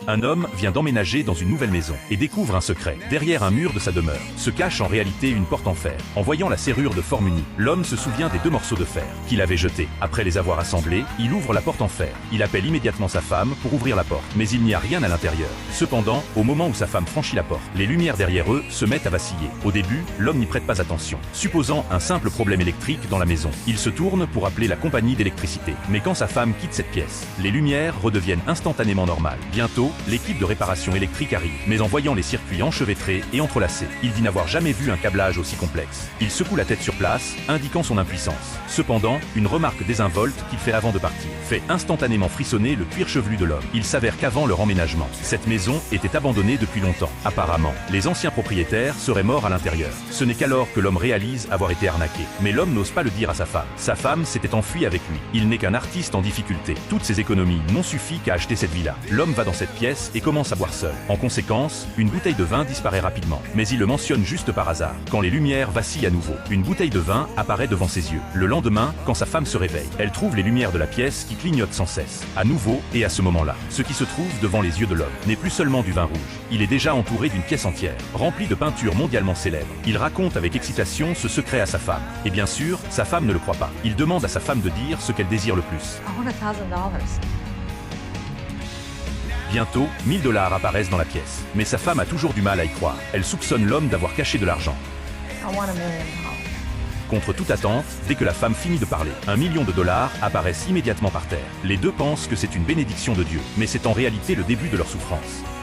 Un homme vient d'emménager dans une nouvelle maison et découvre un secret. Derrière un mur de sa demeure se cache en réalité une porte en fer. En voyant la serrure de forme unie, l'homme se souvient des 2 morceaux de fer qu'il avait jetés. Après les avoir assemblés, il ouvre la porte en fer. Il appelle immédiatement sa femme pour ouvrir la porte, mais il n'y a rien à l'intérieur. Cependant, au moment où sa femme franchit la porte, les lumières derrière eux se mettent à vaciller. Au début, l'homme n'y prête pas attention, supposant un simple problème électrique dans la maison. Il se tourne pour appeler la compagnie d'électricité. Mais quand sa femme quitte cette pièce, les lumières redeviennent instantanément normales. Bientôt, l'équipe de réparation électrique arrive, mais en voyant les circuits enchevêtrés et entrelacés, il dit n'avoir jamais vu un câblage aussi complexe. Il secoue la tête sur place, indiquant son impuissance. Cependant, une remarque désinvolte qu'il fait avant de partir fait instantanément frissonner le cuir chevelu de l'homme. Il s'avère qu'avant leur emménagement, cette maison était abandonnée depuis longtemps. Apparemment, les anciens propriétaires seraient morts à l'intérieur. Ce n'est qu'alors que l'homme réalise avoir été arnaqué. Mais l'homme n'ose pas le dire à sa femme. Sa femme s'était enfuie avec lui. Il n'est qu'un artiste en difficulté. Toutes ses économies n'ont suffi qu'à acheter cette villa. L'homme va dans cette pièce et commence à boire seul. En conséquence, une bouteille de vin disparaît rapidement. Mais il le mentionne juste par hasard. Quand les lumières vacillent à nouveau, une bouteille de vin apparaît devant ses yeux. Le lendemain, quand sa femme se réveille, elle trouve les lumières de la pièce qui clignotent sans cesse. À nouveau, et à ce moment-là, ce qui se trouve devant les yeux de l'homme n'est plus seulement du vin rouge. Il est déjà entouré d'une pièce entière, remplie de peintures mondialement célèbres. Il raconte avec excitation ce secret à sa femme. Et bien sûr, sa femme ne le croit pas. Il demande à sa femme de dire ce qu'elle désire le plus. I want $1,000. Bientôt, 1000 $ apparaissent dans la pièce. Mais sa femme a toujours du mal à y croire. Elle soupçonne l'homme d'avoir caché de l'argent. I want $1 million. Contre toute attente, dès que la femme finit de parler, $1 million apparaissent immédiatement par terre. Les deux pensent que c'est une bénédiction de Dieu, mais c'est en réalité le début de leur souffrance.